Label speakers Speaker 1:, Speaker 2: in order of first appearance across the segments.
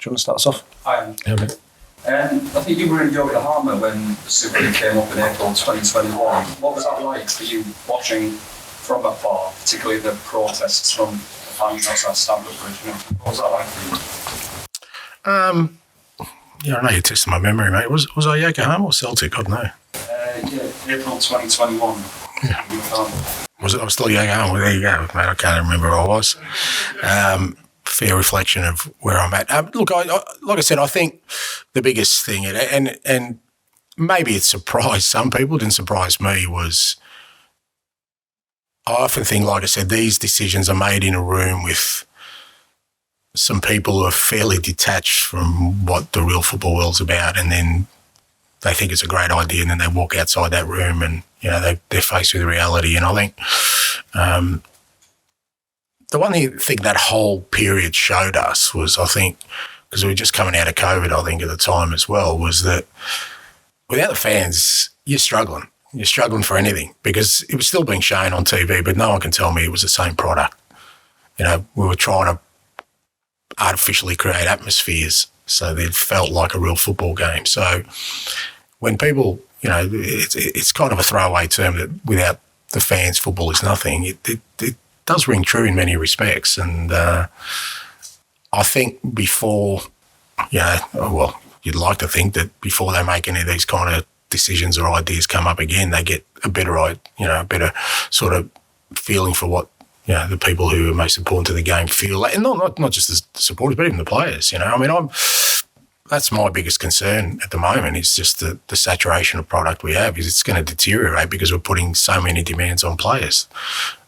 Speaker 1: you want to start us off?
Speaker 2: I am.
Speaker 1: Yeah, okay.
Speaker 2: I think you were in Yoga Harmer when the Super League came up in April 2021. What was that like for you watching from afar, particularly the protests from the fans outside Stamford Bridge? What was that like for you?
Speaker 1: Yeah, I know you're testing my memory, mate. Was I Yokohama or Celtic? I don't know.
Speaker 2: April 2021.
Speaker 1: Yeah. Was it? I was still Yokohama. Well, there you go, mate. I can't remember where I was. Fair reflection of where I'm at. Look, like I said, I think the biggest thing, and maybe it surprised some people, didn't surprise me, was I often think, like I said, these decisions are made in a room with some people who are fairly detached from what the real football world's about, and then they think it's a great idea, and then they walk outside that room and, you know, they're faced with reality. And I think the one thing that whole period showed us was, I think, because we were just coming out of COVID, I think, at the time as well, was that without the fans, you're struggling. You're struggling for anything, because it was still being shown on TV, but no one can tell me it was the same product. You know, we were trying to artificially create atmospheres so that it felt like a real football game. So when people, you know, it's kind of a throwaway term that without the fans, football is nothing. It does ring true in many respects. And I think before, you know, well, you'd like to think that before they make any of these kind of decisions or ideas come up again, they get a better sort of feeling for what, you know, the people who are most important to the game feel, and not just the supporters, but even the players. You know, I mean, that's my biggest concern at the moment, is just the saturation of product we have. Is it's going to deteriorate because we're putting so many demands on players.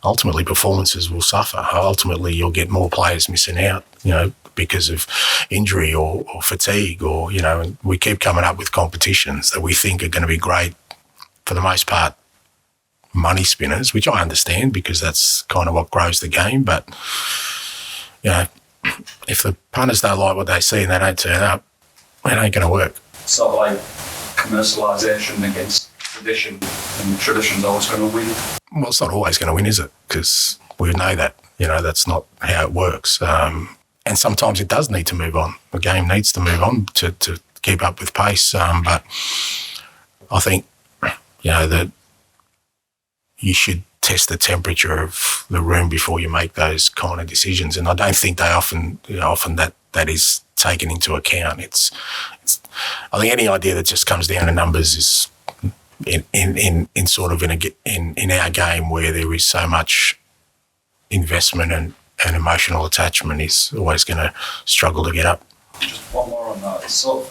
Speaker 1: Ultimately, performances will suffer. Ultimately, you'll get more players missing out, you know, because of injury or fatigue, or, you know, and we keep coming up with competitions that we think are going to be great, for the most part, money spinners, which I understand because that's kind of what grows the game. But, you know, if the punters don't like what they see and they don't turn up, it ain't going to work.
Speaker 2: Sort of like commercialisation against tradition, and tradition's always going to win.
Speaker 1: Well, it's not always going to win, is it? Because we know that, you know, that's not how it works. And sometimes it does need to move on. The game needs to move on to keep up with pace. But I think, you know, that you should test the temperature of the room before you make those kind of decisions. And I don't think they often that is taken into account. It's I think any idea that just comes down to numbers is in sort of in our game, where there is so much investment and emotional attachment, is always going to struggle to get up.
Speaker 2: Just one more on that. It sort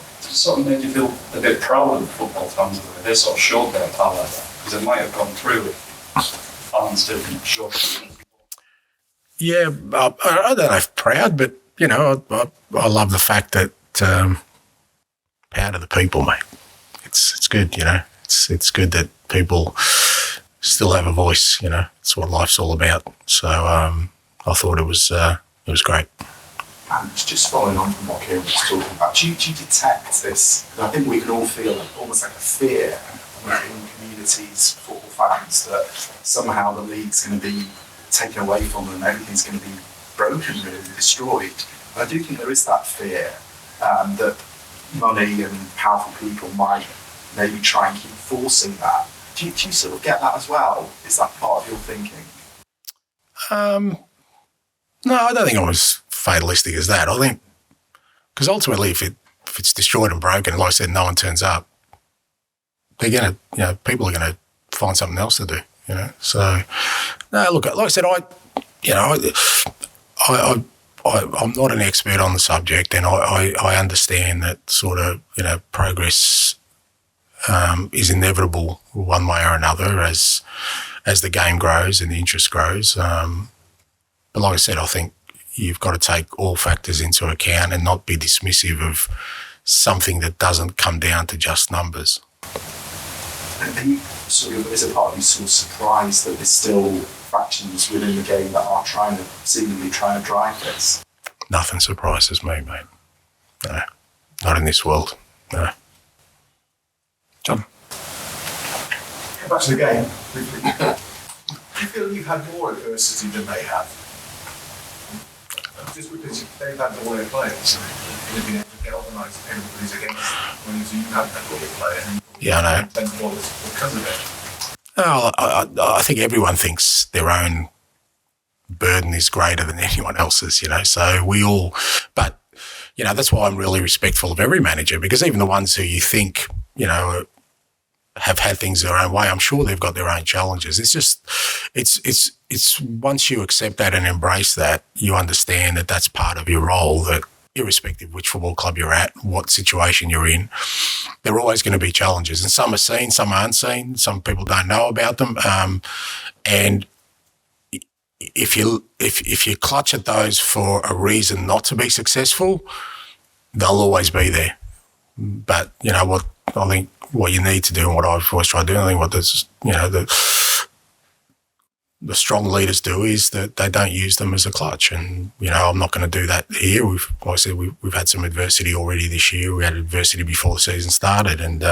Speaker 2: of made you feel a bit proud of the football fans, the way they sort of showed their power, because it might have gone through it. Fans didn't show.
Speaker 1: Yeah, I don't know if proud, but, you know, I love the fact that power to the people, mate. It's good, you know. It's good that people still have a voice, you know. It's what life's all about. So I thought it was great.
Speaker 3: And just following on from what Kieran was talking about, do you detect this? I think we can all feel almost like a fear in communities, football fans, that somehow the league's going to be taken away from them, everything's going to be broken, really, destroyed. And I do think there is that fear that money and powerful people might maybe try and keep forcing that. Do you sort of get that as well? Is that part of your thinking?
Speaker 1: No, I don't think I'm as fatalistic as that. I think, because ultimately, if it's destroyed and broken, like I said, no one turns up, they're going to, you know, people are going to find something else to do, you know. So, no, look, like I said, I'm not an expert on the subject, and I understand that sort of, you know, progress is inevitable one way or another as the game grows and the interest grows. But like I said, I think you've got to take all factors into account and not be dismissive of something that doesn't come down to just numbers.
Speaker 3: And you sort of, is a part of you sort of surprised that there's still factions within the game that are seemingly trying to drive this?
Speaker 1: Nothing surprises me, mate. No, not in this world. No. John?
Speaker 3: Go back to the game. Do you feel you've had more adversity than they have? Just because they've had the Warrior players, they've been able to galvanise everybody's against when you have that Warrior player.
Speaker 1: Yeah, I know.
Speaker 3: Because of it.
Speaker 1: Oh, I think everyone thinks their own burden is greater than anyone else's, so we all, but, that's why I'm really respectful of every manager, because even the ones who you think, have had things their own way, I'm sure they've got their own challenges. It's just, it's once you accept that and embrace that, you understand that that's part of your role, that irrespective of which football club you're at, what situation you're in, there are always going to be challenges. And some are seen, some aren't seen, some people don't know about them. And if you clutch at those for a reason not to be successful, they'll always be there. But, what I think what you need to do and what I've always tried to do, I think what the strong leaders do is that they don't use them as a clutch. And, I'm not going to do that here. We've had some adversity already this year. We had adversity before the season started. And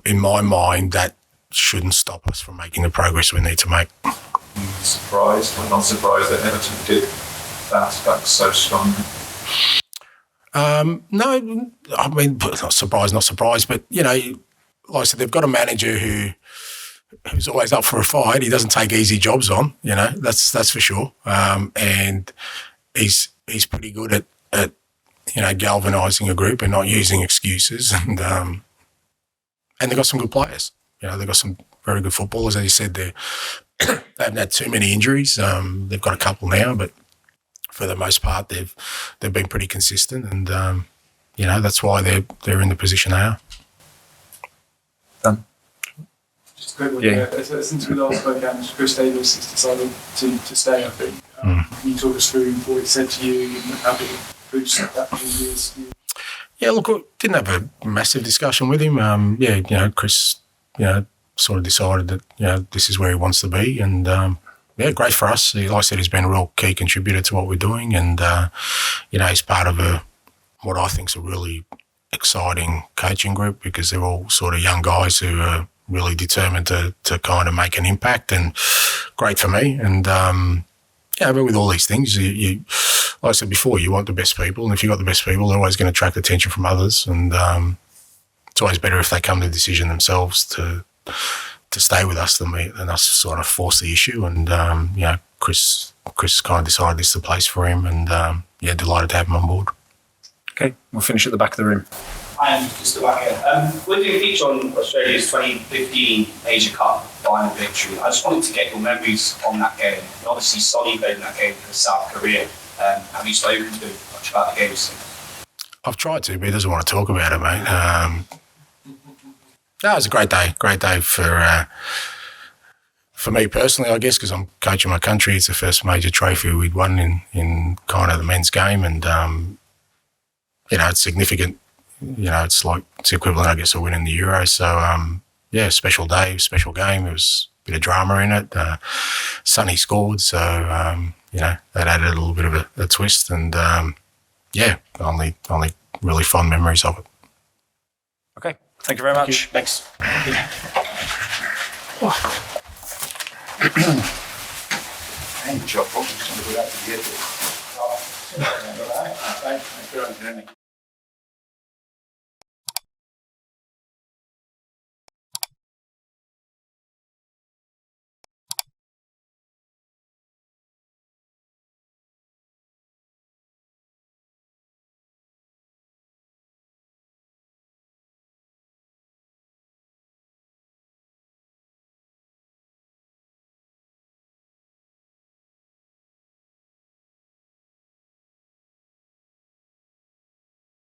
Speaker 1: in my mind, that shouldn't stop us from making the progress we need to make.
Speaker 3: Surprised or not surprised that Everton did that so strongly?
Speaker 1: No, I mean, not surprised, but, like I said, they've got a manager who's always up for a fight. He doesn't take easy jobs on, that's for sure. And he's pretty good at galvanising a group and not using excuses. And they've got some good players. They've got some very good footballers. As you said, they haven't had too many injuries. They've got a couple now, but for the most part, they've been pretty consistent, and that's why they're in the position they are.
Speaker 4: Done.
Speaker 5: Just a quick one.
Speaker 4: Yeah.
Speaker 5: Since we last spoke, Chris Davies has decided to stay, I think. Can you talk us through what he said to you and how big a boost that is?
Speaker 1: Yeah, look, I didn't have a massive discussion with him. Chris, sort of decided that, this is where he wants to be, and great for us. Like I said, he's been a real key contributor to what we're doing, and he's part of what I think is a really exciting coaching group, because they're all sort of young guys who are really determined to kind of make an impact, and great for me. And but with all these things, you like I said before, you want the best people, and if you've got the best people, they're always going to attract attention from others, and it's always better if they come to the decision themselves to stay with us than us sort of force the issue. And Chris kind of decided this is the place for him, and delighted to have him on board.
Speaker 4: Okay, we'll finish at the back of the room.
Speaker 6: I am just about here. We're doing a feature on Australia's 2015 Asia Cup final victory. I just wanted to get your memories on that game. And obviously, Sonny played in that game for South Korea. Have you spoken to much about the game?
Speaker 1: I've tried to, but he doesn't want to talk about it, mate. No, it was a great day for me personally, I guess, because I'm coaching my country. It's the first major trophy we'd won in kind of the men's game, and it's significant. It's equivalent, I guess, of winning the Euro. So special day, special game. There was a bit of drama in it. Sonny scored, so that added a little bit of a twist, and only really fond memories of it.
Speaker 4: Okay, thank you very much.
Speaker 1: Thanks.
Speaker 3: Hey, job. I'm just going to go out to the airport.
Speaker 5: Thanks.